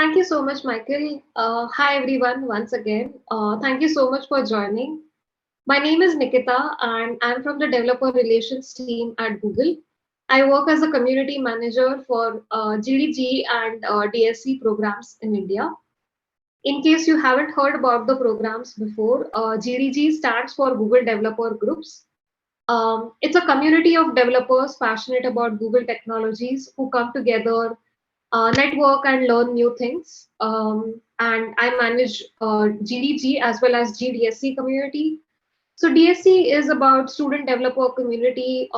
Thank you so much, Michael. Hi, everyone, once again. Thank you so much for joining. My name is Nikita, and I'm from the Developer Relations team at Google. I work as a community manager for GDG and DSC programs in India. In case you haven't heard about the programs before, GDG stands for Google Developer Groups. It's a community of developers passionate about Google technologies who come together, network, and learn new things. And I manage GDG as well as GDSC community. So DSC is about student developer community.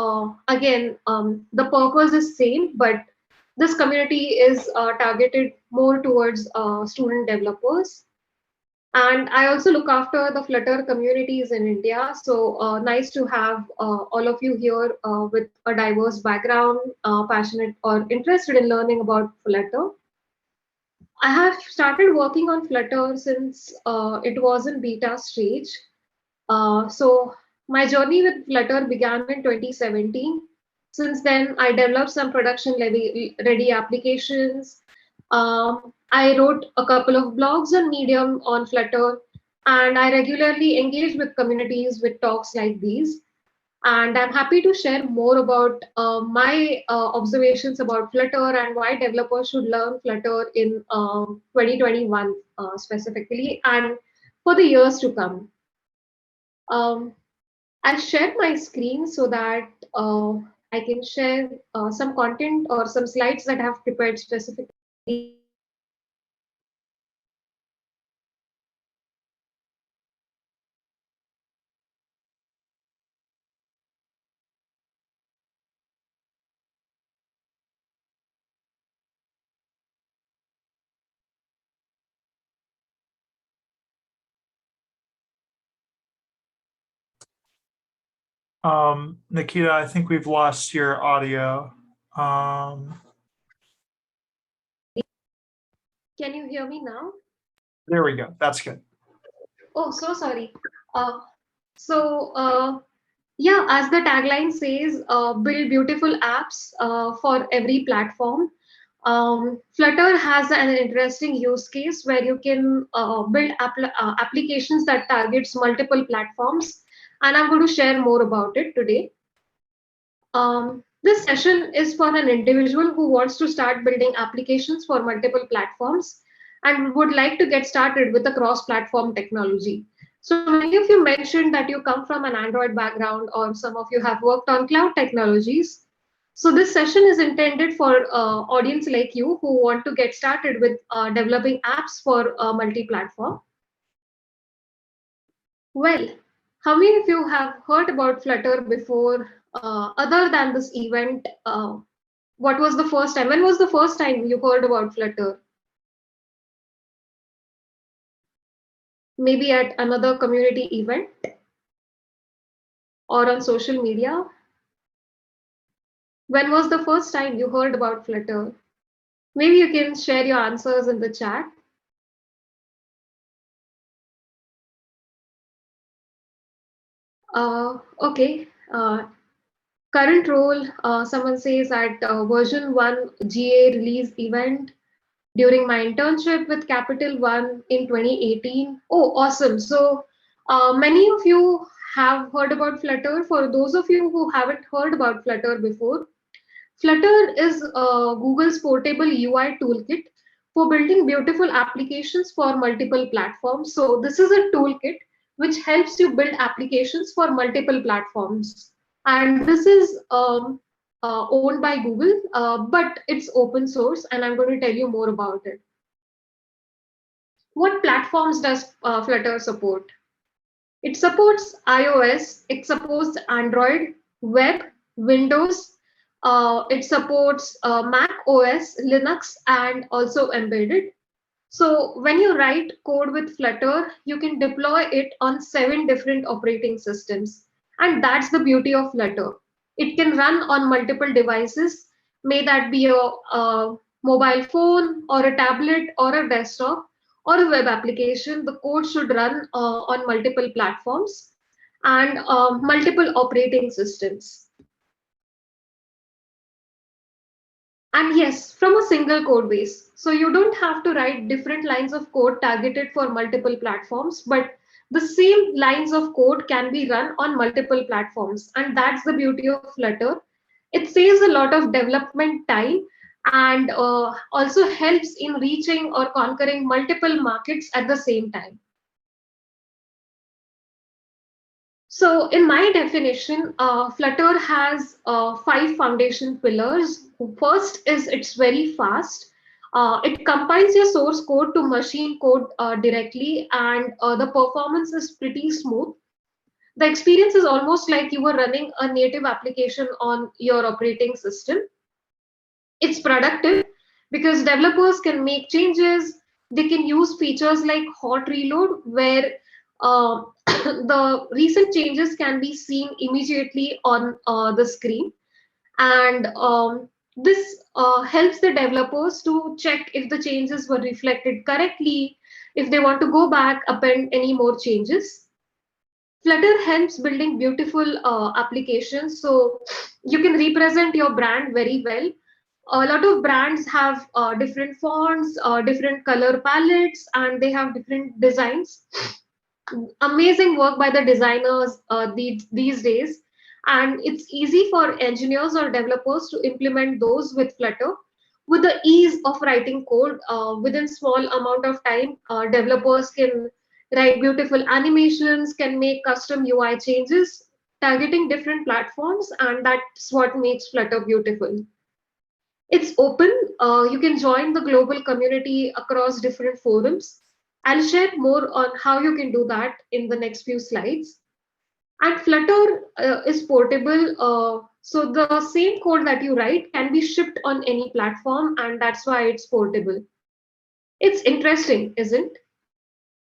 Again, the purpose is same, but this community is targeted more towards student developers. And I also look after the Flutter communities in India. So nice to have all of you here with a diverse background, passionate or interested in learning about Flutter. I have started working on Flutter since it was in beta stage. So my journey with Flutter began in 2017. Since then, I developed some production ready applications. I wrote a couple of blogs on Medium on Flutter, and I regularly engage with communities with talks like these. And I'm happy to share more about my observations about Flutter and why developers should learn Flutter in 2021 specifically, and for the years to come. Um, I'll share my screen so that I can share some content or some slides that I have prepared specifically. Nikita, I think we've lost your audio. Can you hear me now? There we go. That's good. Oh, so sorry. Uh, so, yeah, as the tagline says, build beautiful apps for every platform. Flutter has an interesting use case where you can build applications that targets multiple platforms, and I'm going to share more about it today. This session is for an individual who wants to start building applications for multiple platforms and would like to get started with a cross-platform technology. So many of you mentioned that you come from an Android background, or some of you have worked on cloud technologies. So this session is intended for audience like you who want to get started with developing apps for multi-platform. Well, how many of you have heard about Flutter before, other than this event? What was the first time? When was the first time you heard about Flutter? Maybe at another community event or on social media? When was the first time you heard about Flutter? Maybe you can share your answers in the chat. Okay. Current role, someone says at version 1 GA release event during my internship with Capital One in 2018. Oh, awesome. So many of you have heard about Flutter. For those of you who haven't heard about Flutter before, Flutter is Google's portable UI toolkit for building beautiful applications for multiple platforms. So this is a toolkit which helps you build applications for multiple platforms. And this is owned by Google, but it's open source, and I'm going to tell you more about it. What platforms does Flutter support? It supports iOS, it supports Android, web, Windows, it supports Mac OS, Linux, and also embedded. So when you write code with Flutter, you can deploy it on 7 different operating systems. And that's the beauty of Flutter. It can run on multiple devices, may that be a mobile phone or a tablet or a desktop or a web application. The code should run on multiple platforms and multiple operating systems. And yes, from a single code base. So you don't have to write different lines of code targeted for multiple platforms, but the same lines of code can be run on multiple platforms. And that's the beauty of Flutter. It saves a lot of development time and also helps in reaching or conquering multiple markets at the same time. So, in my definition, Flutter has five foundation pillars. First is it's very fast. It compiles your source code to machine code directly, and the performance is pretty smooth. The experience is almost like you were running a native application on your operating system. It's productive because developers can make changes. They can use features like hot reload, where the recent changes can be seen immediately on the screen. And this helps the developers to check if the changes were reflected correctly, if they want to go back, append any more changes. Flutter helps building beautiful applications so you can represent your brand very well. A lot of brands have different fonts, different color palettes, and they have different designs. Amazing work by the designers these days. And it's easy for engineers or developers to implement those with Flutter. With the ease of writing code within small amount of time, developers can write beautiful animations, can make custom UI changes, targeting different platforms, and that's what makes Flutter beautiful. It's open. You can join the global community across different forums. I'll share more on how you can do that in the next few slides. And Flutter is portable. So the same code that you write can be shipped on any platform, and that's why it's portable. It's interesting, isn't?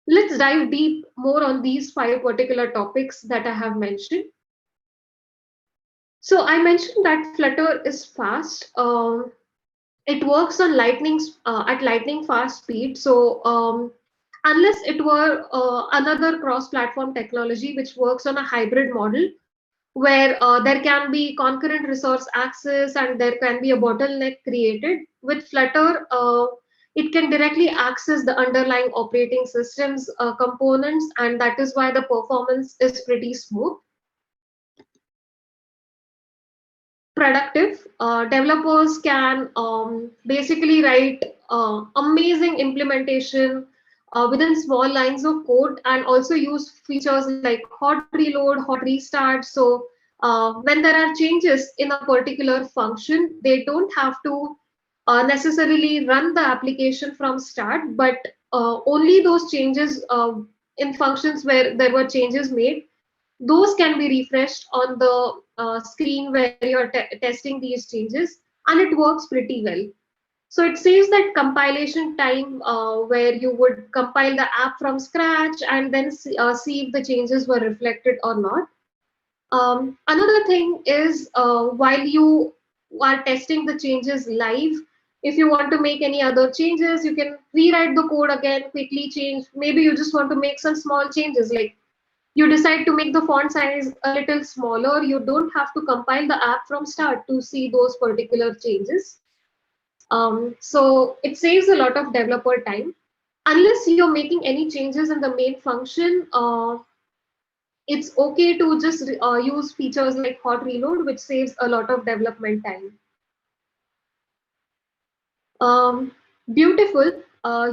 Let's dive deep more on these five particular topics that I have mentioned. So I mentioned that Flutter is fast. It works on at lightning fast speed. So unless it were another cross-platform technology which works on a hybrid model where there can be concurrent resource access and there can be a bottleneck created, with Flutter, it can directly access the underlying operating systems components, and that is why the performance is pretty smooth. Productive. Developers can basically write amazing implementation within small lines of code and also use features like hot reload, hot restart. So when there are changes in a particular function, they don't have to necessarily run the application from start, but only those changes in functions where there were changes made, those can be refreshed on the screen where you're testing these changes, and it works pretty well. So it saves that compilation time where you would compile the app from scratch and then see if the changes were reflected or not. Another thing is while you are testing the changes live, if you want to make any other changes, you can rewrite the code again, quickly change. Maybe you just want to make some small changes, like you decide to make the font size a little smaller. You don't have to compile the app from start to see those particular changes. So it saves a lot of developer time. Unless you're making any changes in the main function, it's okay to just use features like hot reload, which saves a lot of development time. Um, Beautiful.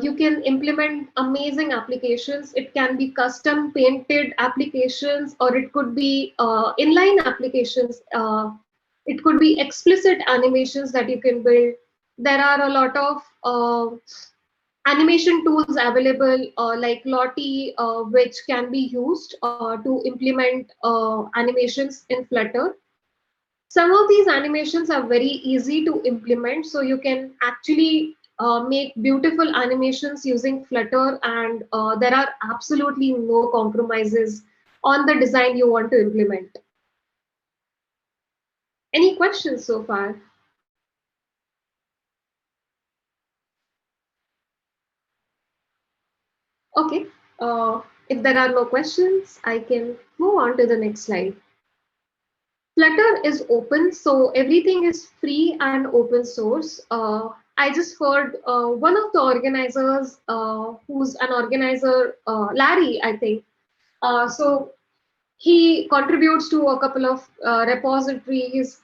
You can implement amazing applications. It can be custom painted applications, or it could be inline applications. It could be explicit animations that you can build. There are a lot of animation tools available, like Lottie, which can be used to implement animations in Flutter. Some of these animations are very easy to implement, so you can actually make beautiful animations using Flutter, and there are absolutely no compromises on the design you want to implement. Any questions so far? Okay. If there are no questions, I can move on to the next slide. Flutter is open, so everything is free and open source. I just heard one of the organizers, who's an organizer, Larry, I think. So he contributes to a couple of repositories.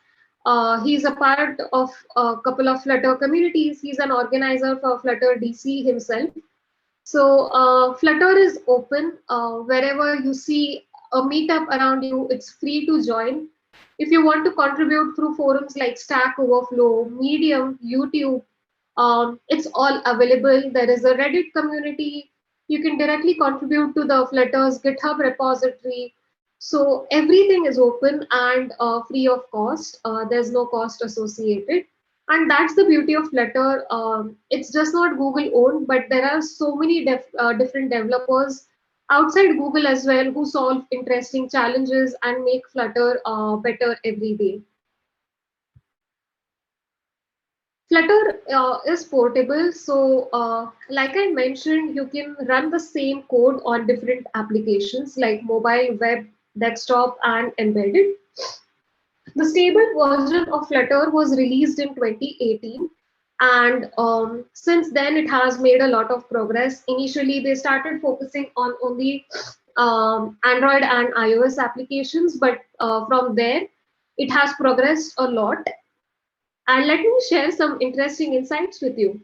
He's a part of a couple of Flutter communities. He's an organizer for Flutter DC himself. So Flutter is open. Wherever you see a meetup around you, it's free to join. If you want to contribute through forums like Stack Overflow, Medium, YouTube, it's all available. There is a Reddit community. You can directly contribute to the Flutter's GitHub repository. So everything is open and free of cost. There's no cost associated. And that's the beauty of Flutter. It's just not Google owned, but there are so many different developers outside Google as well who solve interesting challenges and make Flutter better every day. Flutter is portable, so like I mentioned, you can run the same code on different applications like mobile, web, desktop, and embedded. The stable version of Flutter was released in 2018, and since then it has made a lot of progress. Initially, they started focusing on only Android and iOS applications, but from there, it has progressed a lot. And let me share some interesting insights with you.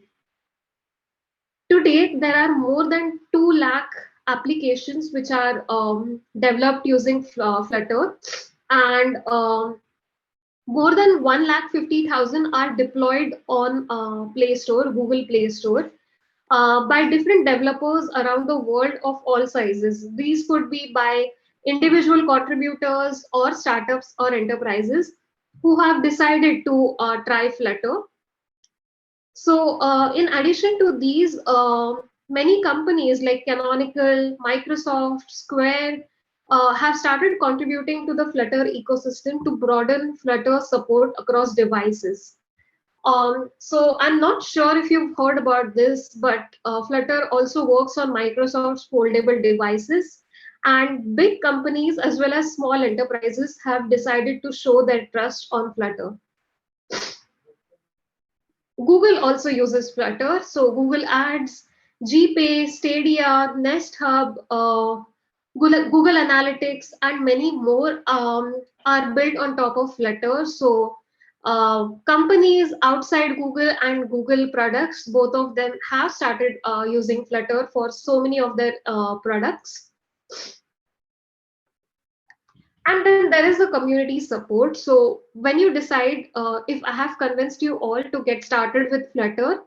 To date, there are more than 2 lakh applications which are developed using Flutter, and more than 1 lakh 50,000 are deployed on Play Store, Google Play Store, by different developers around the world of all sizes. These could be by individual contributors or startups or enterprises who have decided to try Flutter. So, in addition to these, many companies like Canonical, Microsoft, Square have started contributing to the Flutter ecosystem to broaden Flutter support across devices. So, I'm not sure if you've heard about this, but Flutter also works on Microsoft's foldable devices. And big companies as well as small enterprises have decided to show their trust on Flutter. Google also uses Flutter. So Google Ads, GPay, Stadia, Nest Hub, Google Analytics, and many more are built on top of Flutter. So companies outside Google and Google products, both of them have started using Flutter for so many of their products. And then there is the community support. So when you decide, if I have convinced you all to get started with Flutter,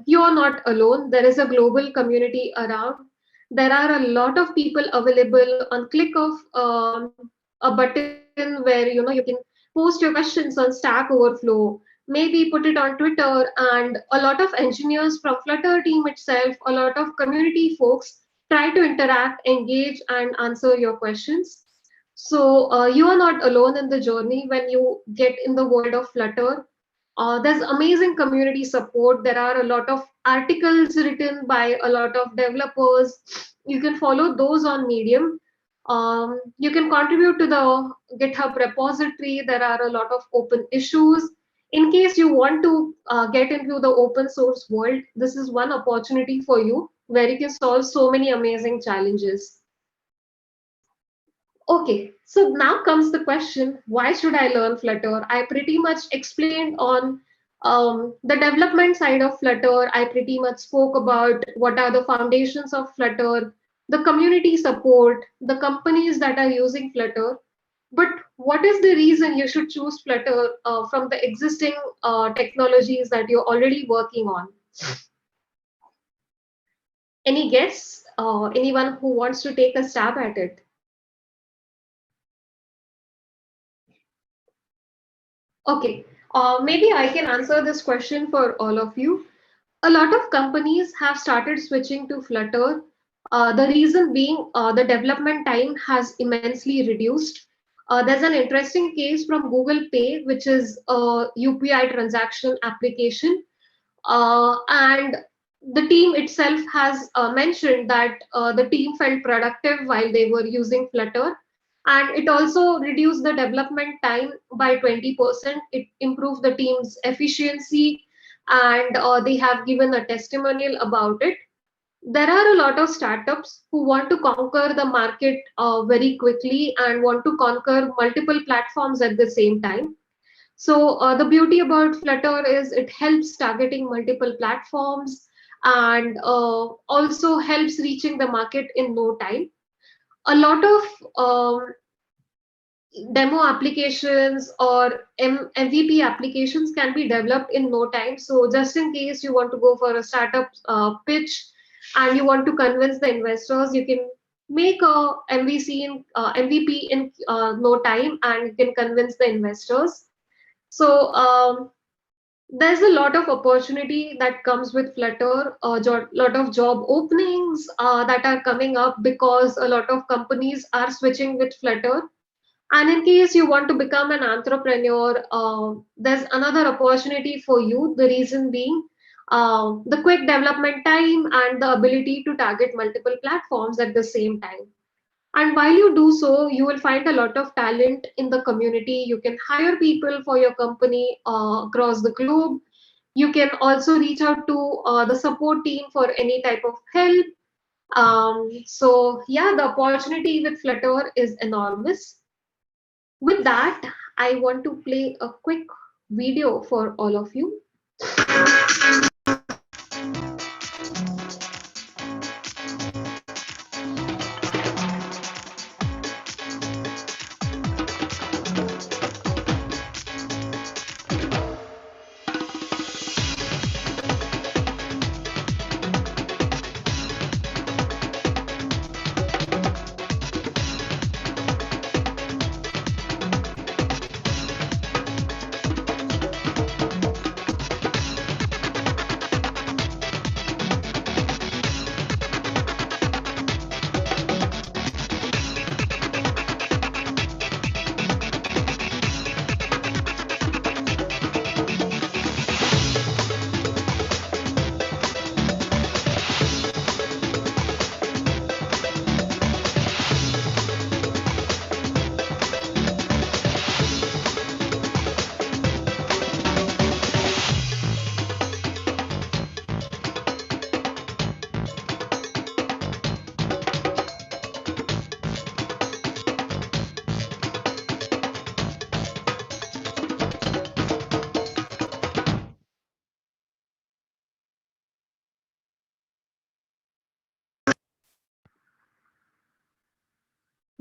you are not alone. There is a global community around. There are a lot of people available on click of a button where you can post your questions on Stack Overflow, maybe put it on Twitter, and a lot of engineers from Flutter team itself, a lot of community folks try to interact, engage, and answer your questions. So you are not alone in the journey when you get in the world of Flutter. There's amazing community support. There are a lot of articles written by a lot of developers. You can follow those on Medium. You can contribute to the GitHub repository. There are a lot of open issues. In case you want to get into the open source world, this is one opportunity for you where you can solve so many amazing challenges. Okay, so now comes the question, why should I learn Flutter? I pretty much explained on the development side of Flutter. I pretty much spoke about what are the foundations of Flutter, the community support, the companies that are using Flutter. But what is the reason you should choose Flutter from the existing technologies that you're already working on? Any guess? Anyone who wants to take a stab at it? Okay, maybe I can answer this question for all of you. A lot of companies have started switching to Flutter. The reason being the development time has immensely reduced. There's an interesting case from Google Pay, which is a UPI transaction application. And the team itself has mentioned that the team felt productive while they were using Flutter. And it also reduced the development time by 20%. It improved the team's efficiency, and they have given a testimonial about it. There are a lot of startups who want to conquer the market very quickly and want to conquer multiple platforms at the same time. So the beauty about Flutter is it helps targeting multiple platforms, and also helps reaching the market in no time. A lot of demo applications or MVP applications can be developed in no time. So just in case you want to go for a startup pitch and you want to convince the investors, you can make a MVP in no time, and you can convince the investors. So there's a lot of opportunity that comes with Flutter, a lot of job openings that are coming up because a lot of companies are switching with Flutter. And in case you want to become an entrepreneur, there's another opportunity for you. The reason being the quick development time and the ability to target multiple platforms at the same time. And while you do so, you will find a lot of talent in the community. You can hire people for your company across the globe. You can also reach out to the support team for any type of help. So, yeah, the opportunity with Flutter is enormous. With that, I want to play a quick video for all of you.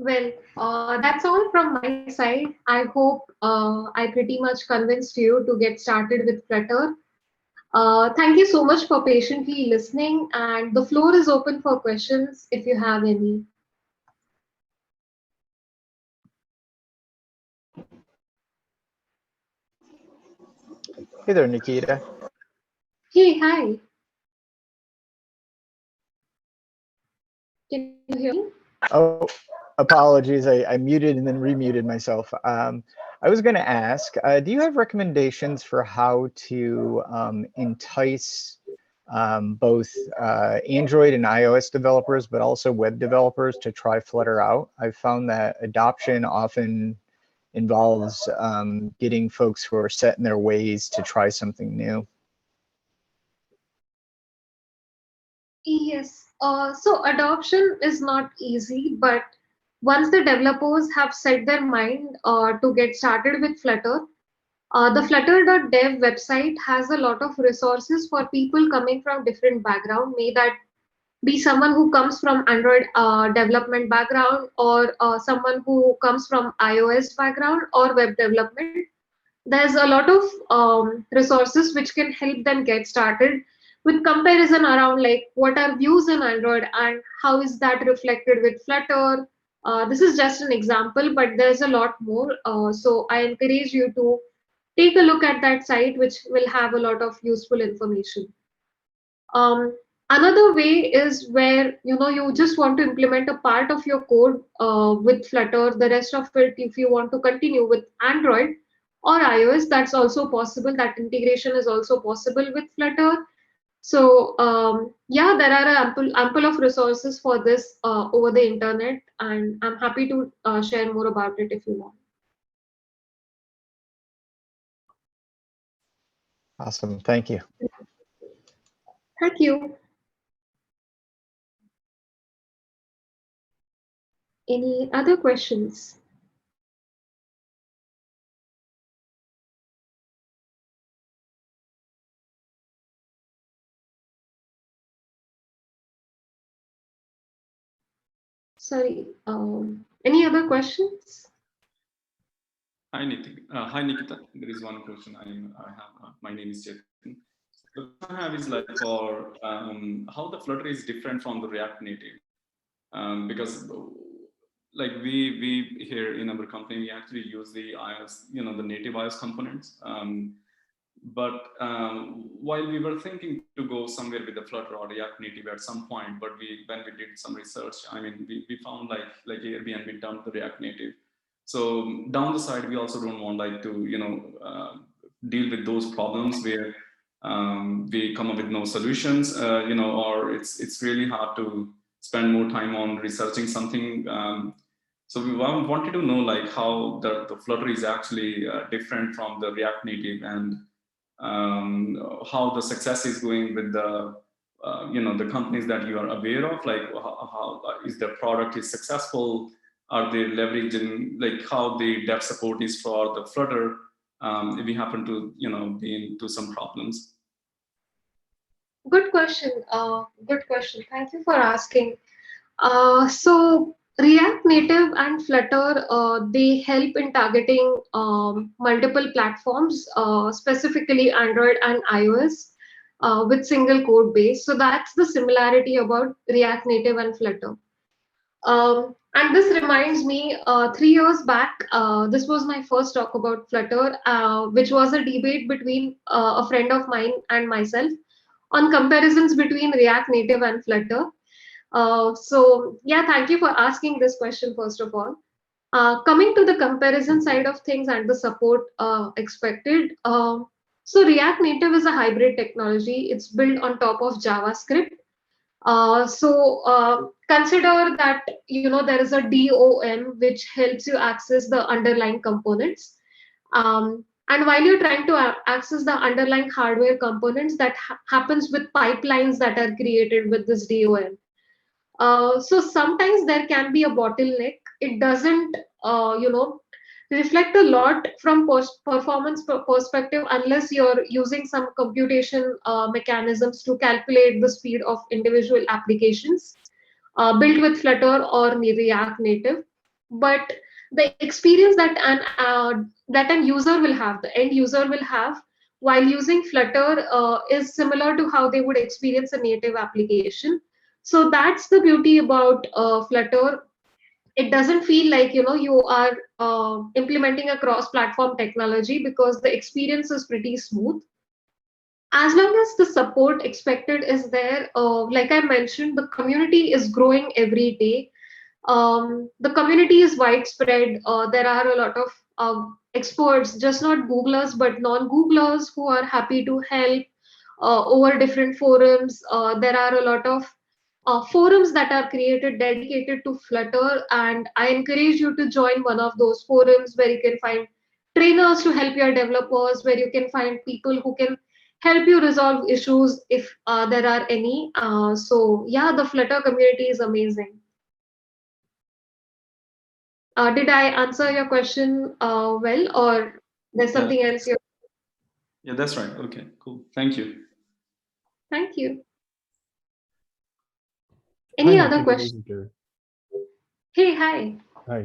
Well, that's all from my side. I hope I pretty much convinced you to get started with Flutter. Thank you so much for patiently listening, and the floor is open for questions if you have any. Hey there, Nikita. Hey, hi. Can you hear me? Oh, apologies. I muted and then remuted myself. I was going to ask, do you have recommendations for how to entice both Android and iOS developers, but also web developers to try Flutter out? I've found that adoption often involves getting folks who are set in their ways to try something new. Yes. So adoption is not easy, but once the developers have set their mind to get started with Flutter, the flutter.dev website has a lot of resources for people coming from different background. May that be someone who comes from Android development background, or someone who comes from iOS background or web development. There's a lot of resources which can help them get started with comparison around like what are views in Android and how is that reflected with Flutter. This is just an example, but there's a lot more. So I encourage you to take a look at that site, which will have a lot of useful information. Um, Another way is where you just want to implement a part of your code with Flutter. The rest of it, if you want to continue with Android or iOS, that's also possible. That integration is also possible with Flutter. So yeah, there are ample of resources for this over the internet, and I'm happy to share more about it if you want. Awesome. Thank you. Thank you. Any other questions? Sorry. Any other questions? Hi, Nikita. There is one question I have. My name is Chetan. The question I have is like for how the Flutter is different from the React Native. Because like we here in our company, we actually use the iOS, the native iOS components. But while we were thinking to go somewhere with the Flutter or React Native at some point, but when we did some research, I mean, we found like Airbnb dumped the React Native. So down the side, we also don't want like to deal with those problems where we come up with no solutions, or it's really hard to spend more time on researching something. So we wanted to know like how the Flutter is actually different from the React Native, and how the success is going with the the companies that you are aware of, like how is the product is successful, are they leveraging, like how the dev support is for the Flutter if we happen to be into some problems. Good question. Good question. Thank you for asking. So React Native and Flutter, they help in targeting multiple platforms, specifically Android and iOS, with single code base. So that's the similarity about React Native and Flutter. And this reminds me, 3 years back, this was my first talk about Flutter, which was a debate between a friend of mine and myself on comparisons between React Native and Flutter. So yeah, thank you for asking this question, first of all. Coming to the comparison side of things and the support expected. So React Native is a hybrid technology. It's built on top of JavaScript. Consider that there is a DOM which helps you access the underlying components. And while you're trying to access the underlying hardware components, that happens with pipelines that are created with this DOM. So sometimes there can be a bottleneck. It doesn't, reflect a lot from performance perspective unless you're using some computation mechanisms to calculate the speed of individual applications built with Flutter or React Native. But the experience that an user will have, the end user will have while using Flutter is similar to how they would experience a native application. So that's the beauty about Flutter. It doesn't feel like you are implementing a cross-platform technology because the experience is pretty smooth. As long as the support expected is there, like I mentioned, the community is growing every day. The community is widespread. There are a lot of experts, just not Googlers, but non-Googlers who are happy to help over different forums. There are a lot of forums that are created dedicated to Flutter, and I encourage you to join one of those forums where you can find trainers to help your developers, where you can find people who can help you resolve issues if there are any. So yeah, the Flutter community is amazing. Did I answer your question well, or there's Yeah, something else you? yeah, that's right. Okay, cool. Thank you. Thank you. Hi, Any other Nikita, this questions? is Gary. Hey, hi. Hi.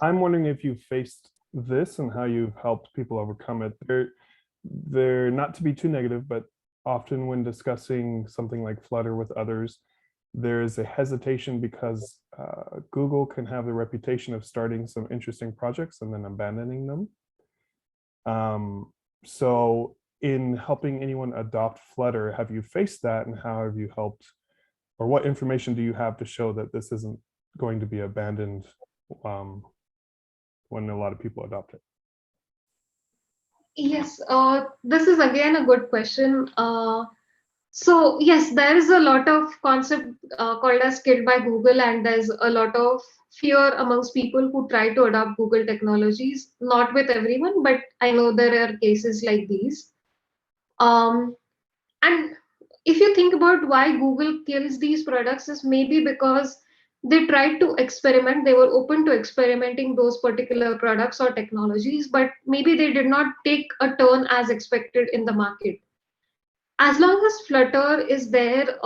I'm wondering if you faced this and how you've helped people overcome it. They're not to be too negative, but often when discussing something like Flutter with others, there's a hesitation because Google can have the reputation of starting some interesting projects and then abandoning them. So in helping anyone adopt Flutter, have you faced that, and how have you helped, or what information do you have to show that this isn't going to be abandoned when a lot of people adopt it? Yes, this is again a good question. So yes, there is a lot of concept called as killed by Google, and there's a lot of fear amongst people who try to adopt Google technologies. Not with everyone, but I know there are cases like these. Um, and if you think about why Google kills these products, is maybe because they tried to experiment, they were open to experimenting those particular products or technologies, but maybe they did not take a turn as expected in the market. As long as Flutter is there,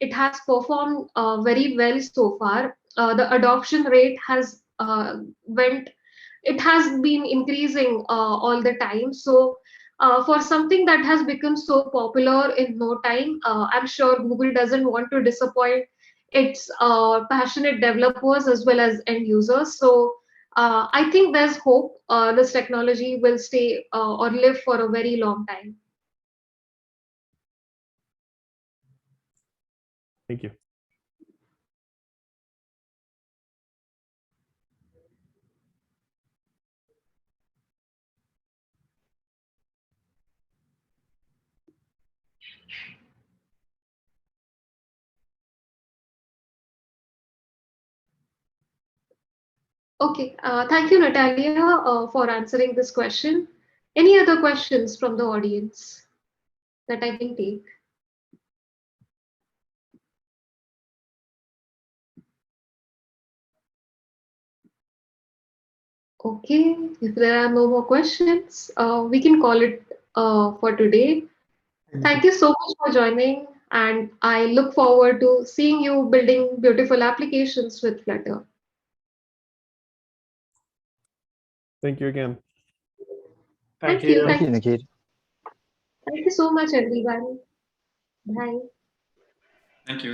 it has performed very well so far. The adoption rate has it has been increasing all the time. So for something that has become so popular in no time, I'm sure Google doesn't want to disappoint its passionate developers as well as end users. So I think there's hope this technology will stay or live for a very long time. Thank you. Okay, thank you, Natalia, for answering this question. Any other questions from the audience that I can take? Okay, if there are no more questions, we can call it for today. Thank you so much for joining, and I look forward to seeing you building beautiful applications with Flutter. Thank you again. Thank you. you. Thank you, Nikita. Thank you so much, everyone. Bye. Thank you.